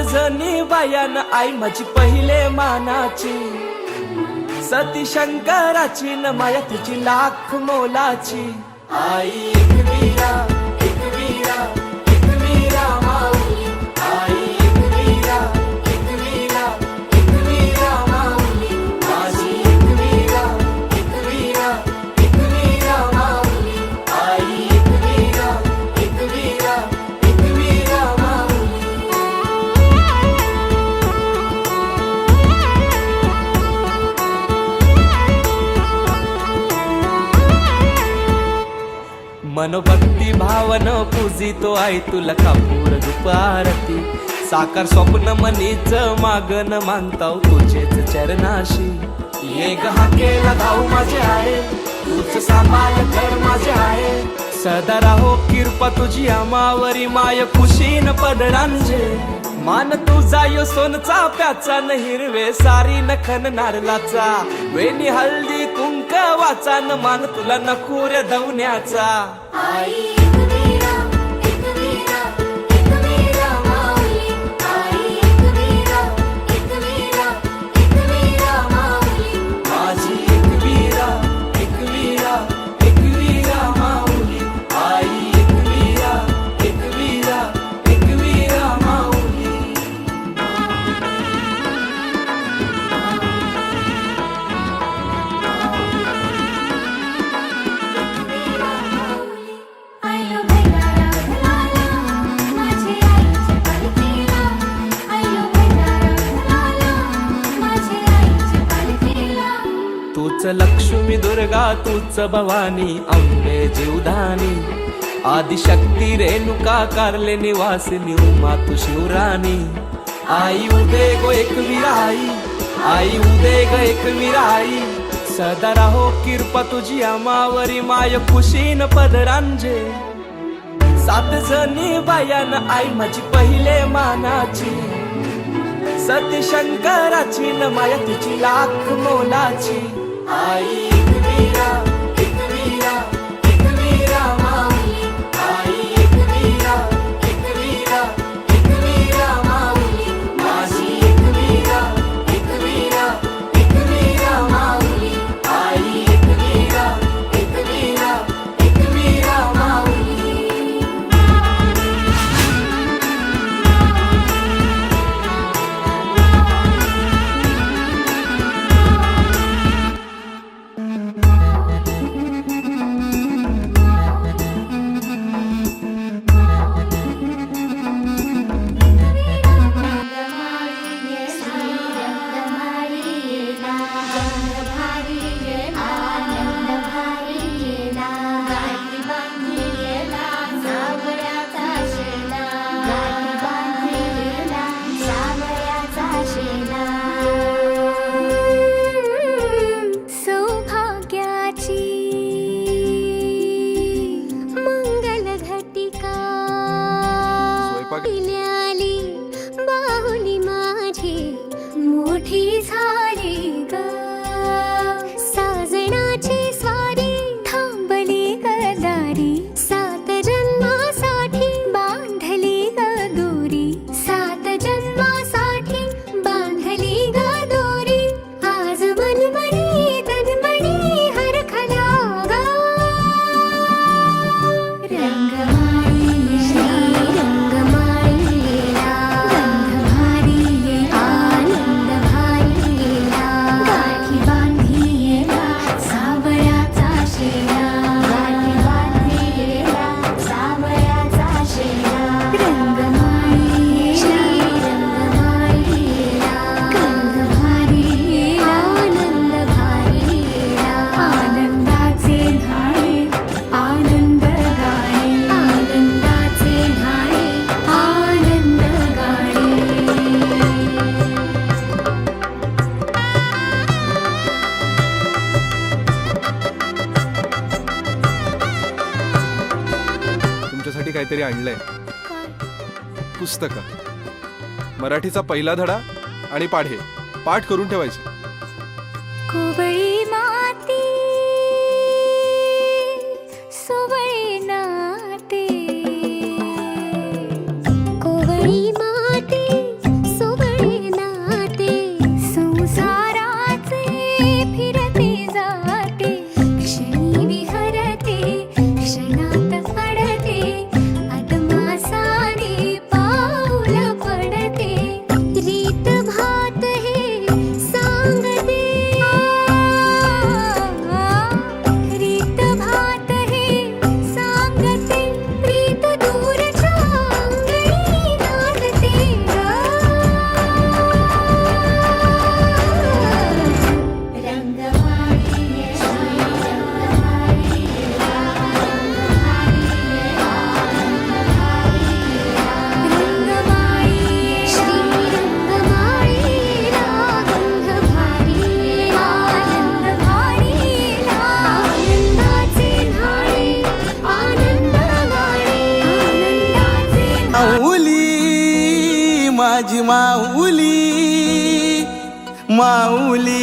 जणी बायान आई माझी पहिले मानाची, सती शंकराची न माया तुझी लाख मोलाची। आई एक वीरा एक वीरा एक वीरा माऊली, आई एक वीरा एक वीरा एक वीरा माऊली, माझी एक वीरा एक वीरा एक वीरा माऊली, आई एक वीरा एक वीरा एक वीरा माऊली। मनोभक्ती भावन पूजितो आई तुला कापूर दुपारती, साकार स्वप्न मनीच मागन मानताव तुझेच चरणाशी। ये गहा केला धाऊ माझे आहे, तूच सांभाळ घर माझे आहे, सदा राहो कृपा तुझी आमावरी माय खुशीन पदरांजे। मान तुझा यो सोनचा प्याचा न हिरवे सारी नखन नारलाचा, वेणी हळदी कुंकवाचा न मान तुला नखुऱ्या धवण्याचा। आई एक वीरा एक वीरा एक वीरा माऊली, आई एक वीरा एक वीरा एक वीरा माऊली, माझी एक वीरा एक वीरा एक वीरा माऊली, आई एक वीरा एक वीरा एक वीरा माऊली। आयो भैयारा लाला माझे आईचे पालखीला, आयो भैयारा लाला माझे आईचे पालखीला। तूच लक्ष्मी दुर्गा तूच भवानी अंबे जीवधानी, आदिशक्ती रेणुका कारले निवासिनी उमा तू शिवराणी। आई उदे गो एक वीरा आई, आई उदे ग एक वीरा आई, सदा राहो कृपा तुझी आमावरी माय खुशीन पदरांजे। सात जणी बायान आई माझी पहिले मानाची, सती शंकराची न माया तुझी लाख मोलाची। आई एक वीरा एक वीरा एक वीरा माऊली, आई एक वीरा एक वीरा एक वीरा माऊली, माझी एक वीरा एक वीरा एक वीरा माऊली, आई एक वीरा एक वीरा एक वीरा माऊली। बाहुली माझी मोठी झाली ग, साजणाची स्वारी थांबली ग दारी, सात जन्मासाठी बांधली ग दोरी, सात जन्मासाठी बांधली ग दोरी, आज मनमणी तनमणी हरखला ग। रंगमाळी काहीतरी आणलंय, पुस्तक, मराठीचा पहिला धडा आणि पाढे पाठ करून ठेवायचे। कोवळी माती सोवळी नाते, कोवळी माती माझी माऊली माऊली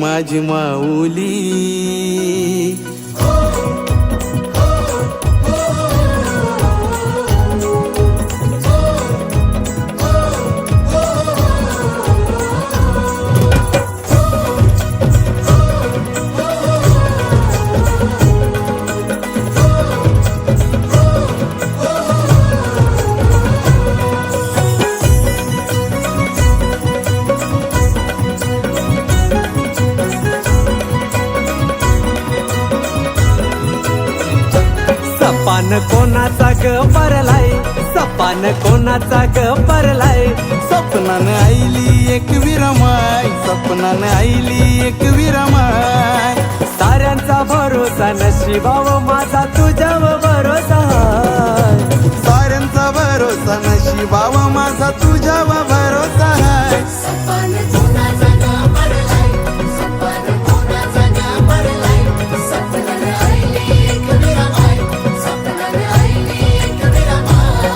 माझी माऊली सपान कोणाचा ग परलाय सपान कोणाचा ग परलाय स्वप्नानं आईली एक विरमाय स्वप्नानं आईली एक विरमाय साऱ्यांचा भरोसा नशिबाव माझा तुझ्यावर भरोसा हाय. साऱ्यांचा भरोसा नशिबावा माझा तुझ्यावर भरोसा आहे सपान कोणाचा ग पडलाय सपान कोणाचा ग पडलाय सपनानं आईली एक विरमाय सपनानं आईली एक विरमाय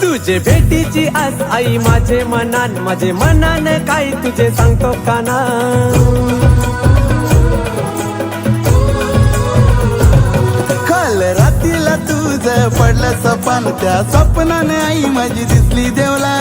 तुझे भेटीची आस आई माझे मनान काय तुझे सांगतो काना काल रात्रीला तुझं पडलं सपन त्या स्वप्नाने आई माझी दिसली देवला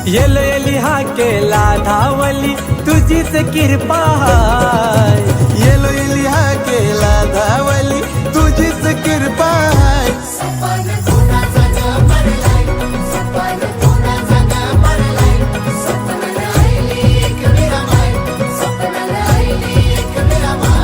येली हा केला धावली तुझीच कृपा हाय. येलो येली हा केला धावली तुझीच कृपा आहे सपान कोणाचा ग पडलाय सपान कोणाचा ग पडलाय सपनानं आईली एक विरमाय सपनानं आईली एक विरमाय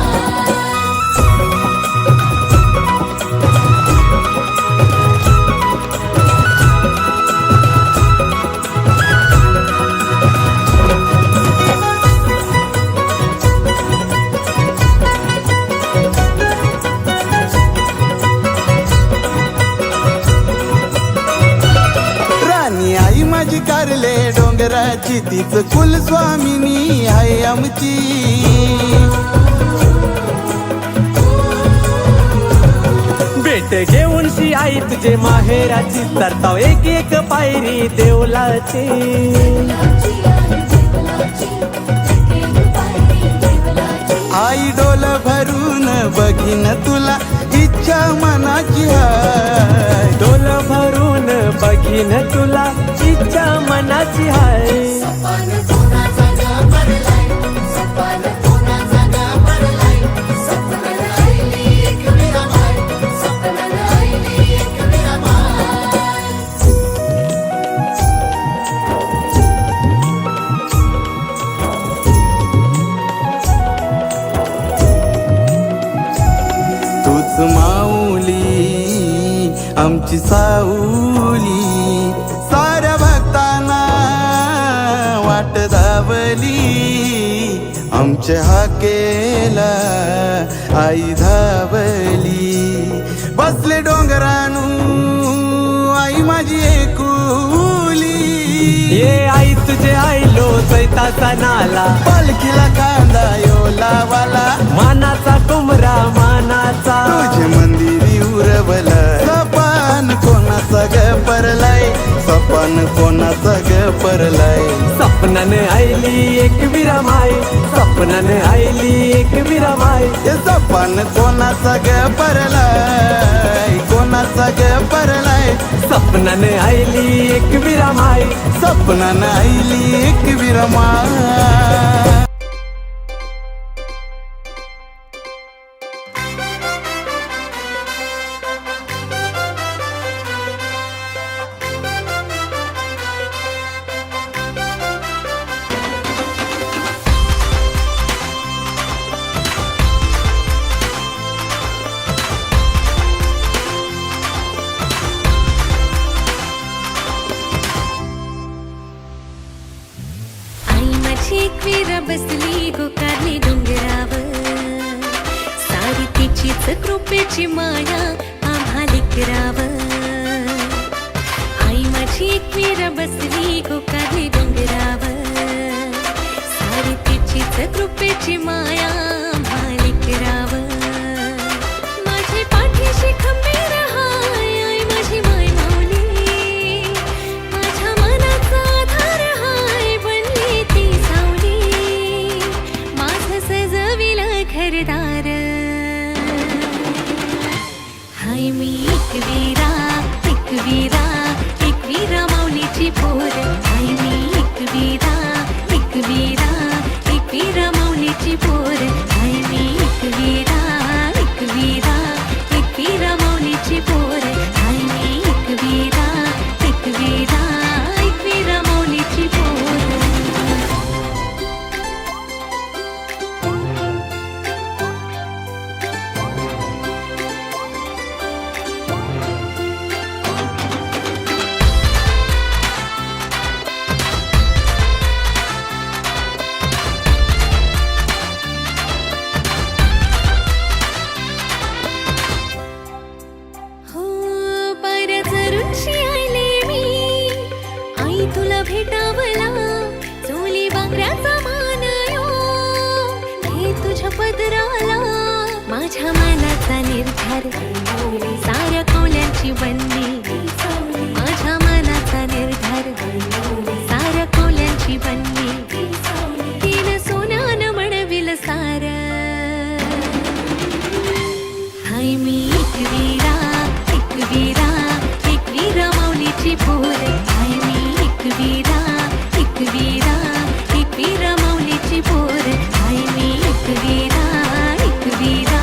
राणी आई माझी कारले डोंगराची तीच कुलस्वामिनी आहे आमची भेट घेऊन शी आई तुझे माहेराची तरताव एक एक पायरी देवलाची आई डोल भरून बघीन तुला इच्छा मनाची आहे डोल भरून बघीन तुला इच्छा मनाची हाय. सपान कोणाचा ग पडलाय सपान कोणाचा ग पडलाय सपनानं आईली एक विरमाय सपनानं आईली एक विरमाय तूच माऊली आमची साऊली साऱ्या भक्तांना वाट धावली आमच्या हाकेला आई धावली बसले डोंगरानू आई माझी एकुली ये आई तुझे आईलो चैताचा नाला पालखीला कांदा यो लावाला मानाचा कुमरा मानाचा तुझे मंदिरी उरवला सपान कोणाचा ग परलाय सपान कोणाचा ग परलाय सपनाने आईली एक विरमाय सपनाने आईली एक विरमाय हे सपान कोणाचा ग परलाय कोणाचा ग परलाय सपनाने आईली एक विरमाय सपनानं आईली एक विरमा आई माझी एकवीर बसली गोकारली डोंगरावर सारी तिचीच कृपेची माया आम्हा लेकरावर आई माझी एकवीर बसली गोकारली डोंगरावर सारी तिचीच कृपेची माया आम्हा लेकरावर माझी पाठीशी खंबीर हाय आई माझी माय माऊली माझ्या मनाचा आधार हाय बनली ती सावली माझं सजविलं घरदार हाय मी एकवीरा एकवीरा एकवीरा माऊलीची पोर हाय मी एकवीरा एकवीरा एकवीरा माऊलीची पोर हाय मी एकवीरा एकवीरा एकवीरा माऊलीची पोर हाय मी एकवीरा एकवीरा एकवीरा माऊलीची पोर हो परजरूनशी आले मी आई तुला भेटावला चोली बांगड्याचा मान यो हे तुझ्या पदराला माझ्या मनाचा निर्धार साऱ्या कौल्यांची बंदी माझ्या मनाचा निर्धार साऱ्या कौल्यांची बंदी तिनं सोन्यानं म्हणविल सार हाय मी एकवीरा एकवीरा एकवीरा माऊलीची पोर हाय मी एकवीरा एकवीरा एकवीरा माऊलीची पोर हाय मी एकवीरा एकवीरा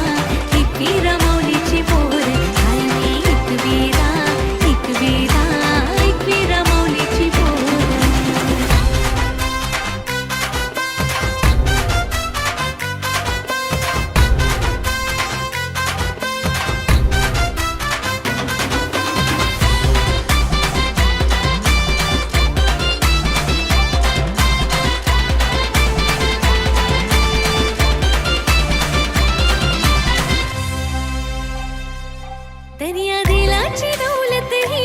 एकवीरा माऊलीची पोर हाय मी एकवीरा एकवीरा एकवीरा माऊलीची पोर दरिया दिलाची दौलत ही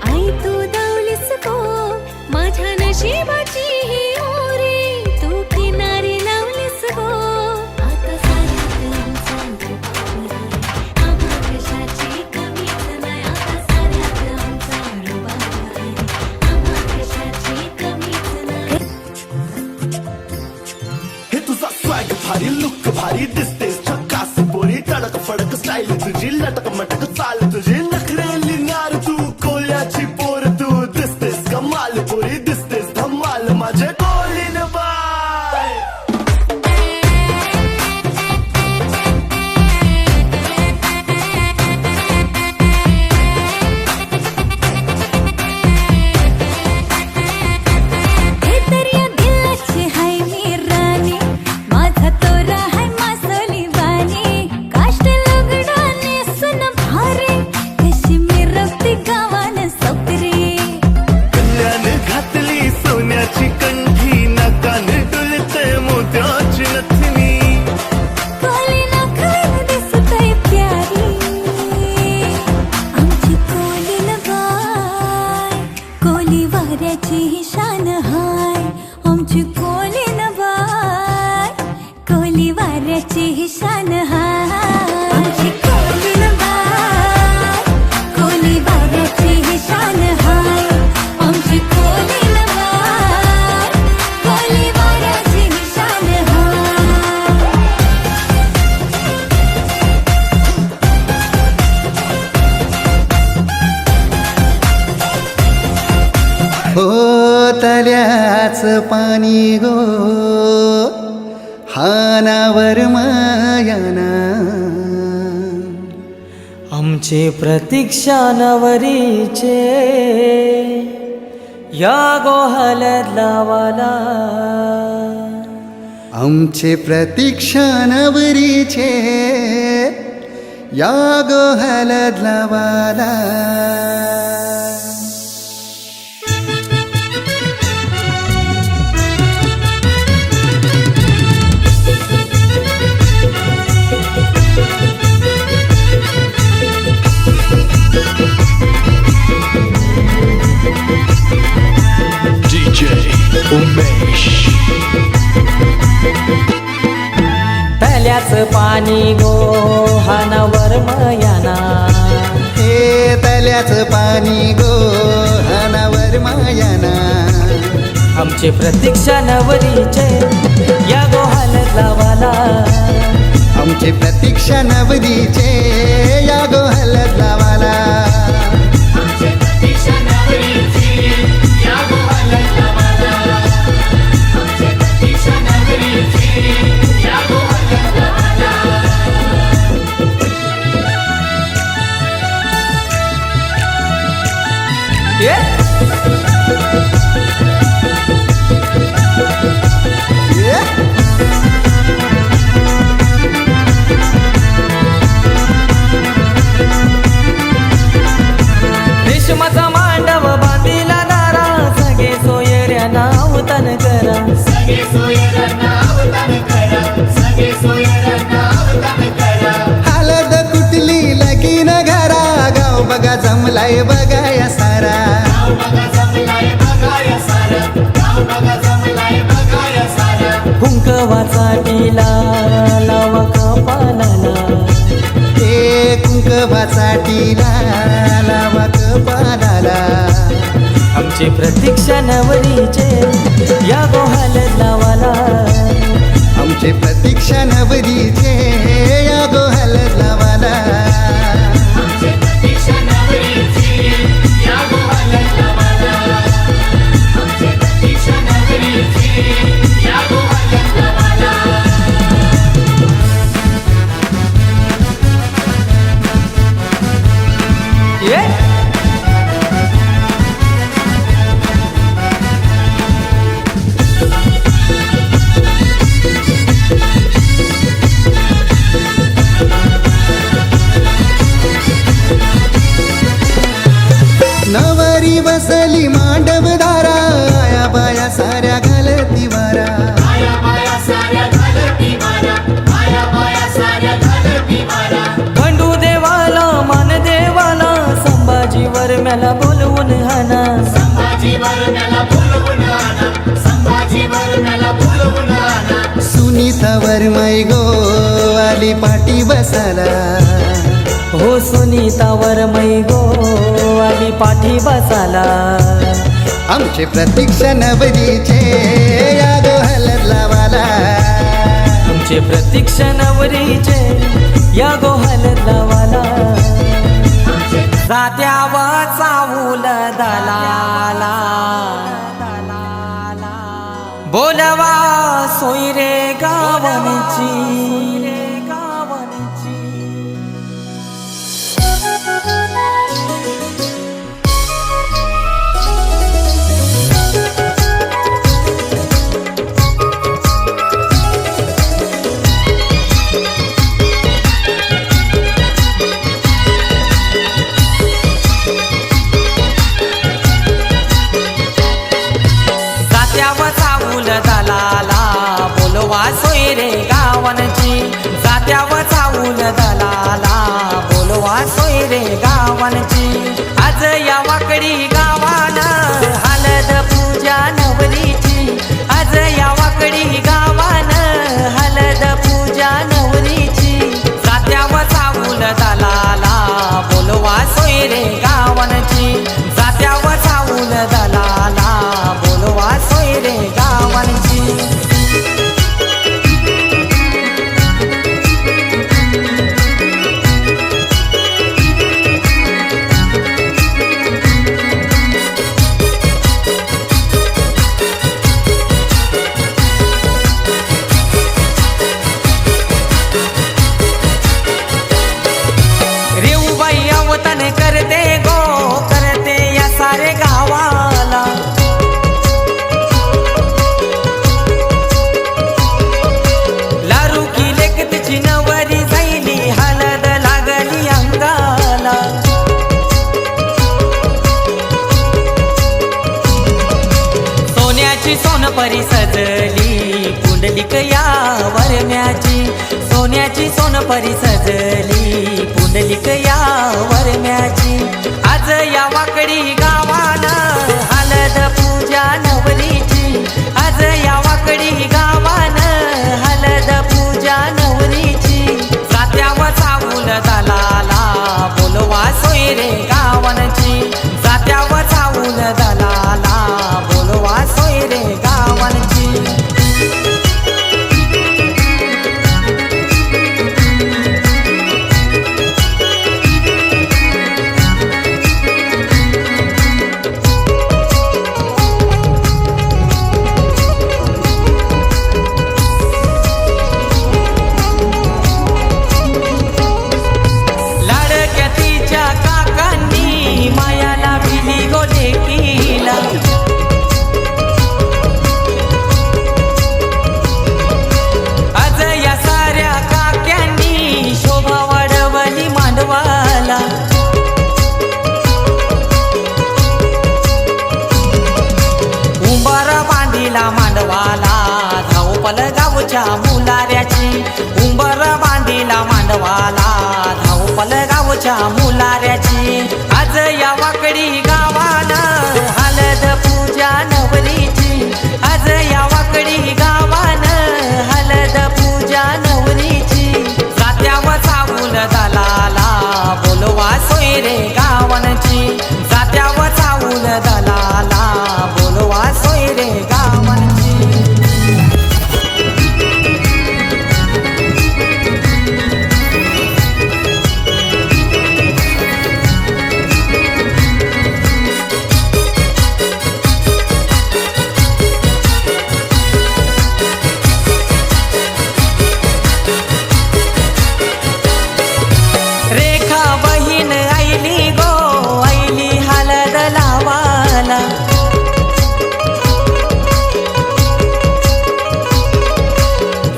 आई तू दौलीस को माझ्या नशिबाची ही ओरी तू किनारी लावलीस गो आता साऱ्यात आमचा रुबाब आहे आम्हा कशाची कमीच नाही आता साऱ्यात आमचा रुबाब आहे आम्हा कशाची कमीच नाही हे तुझा स्वॅग भारी लुक भारी दिसतेस झकास पोरी तडक फडक स्टाईल तुझी लटक मटक चाल तुझी नखरेली नार तू कोल्याची पोर तू दिसतेस कमाल पोरी दिसतेस धमाल माझे कोलीन बाय हे दरिया दिलाची हाय मी राणी माझा तोरा हाय मासोली वाणी काष्ट लुगडाने सुन भारी कशी मी रक्ती गावान सपरी कन्याने घातली सोन्याची कंठी नाकाने डुलते मोत्याची नथनी कोली नखर दिसतय प्यारी आमची कोली नबाय कोली वाऱ्याची ही शान हाय आमची कोली नबाय कोली वाऱ्याची ही शान हाय आमची कोली नबाय कोली वाऱ्याची ही शान हाय आमची कोली नबाय कोली वाऱ्याची ही शान हाय हो तल्याच पाणी गो हानावर मायाना आमचे प्रतीक्षा नवरीचे या गोहल्यात लावाला आमचे प्रतीक्षा नवरीचे या ग हलद लावाला तल्याचं पाणी गोहानावर मयाना हे तल्याचं पाणी गोहानावर मायाना आमचे प्रतीक्षा नवरीचे या गोहालत लावाला आमची प्रतीक्षा नवरीचे या गोहलत लावाला रेशमाचा मांडव बांधिला दारा सगळे सोयऱ्या नावतन करा हलद कुठली लगीन घरा गाव बघा जमलाय बघाया सारा कुंकवाचा टिला लावा कपालाला हे कुंकवाचा टिला लावा कपालाला आमची प्रतीक्षा नवरीचे या गोहालत लावाला आमचे प्रतीक्षा नवरीचे या गोहलत लावाला नवरी बसली मांडव दारा आया बाया साऱ्या घालती वारा खंडू देवाला मान देवाला संभाजीवर मला बोलवून हाना सुनीतावर मै गो आली पाठी बसाला हो सुनीतावर मै गो आली पाठी बसाला आमचे प्रतीक्षा नवरीचे या गोहलत लावाला आमचे प्रतीक्षा नवरीचे या गोहालत लावाला जात्यावा चावूल दलाला बोलवा सोयरे गावनची सोयरे गावनची जात्यावर चावूल दलाला बोलवा सोयरे गावनची आज या वाकडी गावान हलद पूजा नवरीची आज या वाकडी गावान हलद पूजा नवरीची जात्यावर चावूल दलाला बोलवा सोयरे गावनची जात्यावर चावूल दलाला बोलवा सोयरे गावनची परी सजली पुंडलिक या वरम्याची सोन्याची सोनपरी सजली पुंडलिक या वरम्याची आज या वाकडी गावान हलद पूजा नवरीची आज या माझ्या मुलाऱ्याची आज या वाकडी गावानं हळद पूजा नवरीची आज या वाकडी गावानं हळद पूजा नवरीची जात्यावर चावून दलाला बोलवा सोयरे गावांची जात्यावर चावून दलाला बोलवा सोयरे गावांची रेखा बहीण आईली गो आईली हळद लावाला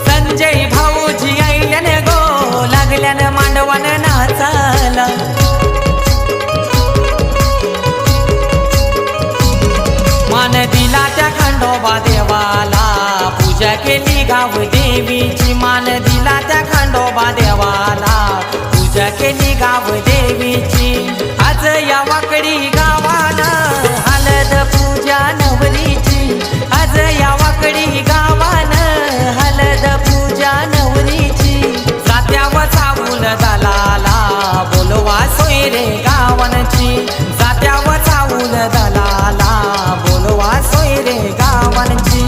संजय भाऊजी आईल्यान गो लागल्यान मांडवन नाचाला मान दिला त्या खंडोबा देवाला पूजा केली गाव देवीची मान दिला त्या खंडोबा देवाला पूजा केली गाव देवीची आज या वाकडी गावानं हळद पूजा नवरीची आज या वाकडी गावानं हळद पूजा नवरीची जात्यावर चावून दलाला बोलवा सोयरे गावांची जात्यावर चावून दलाला बोलवा सोयरे गावांची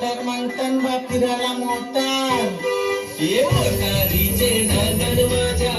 मोटर मंगतन बा फिरायला मोटर ये मोटारीचे ढगन माझ्या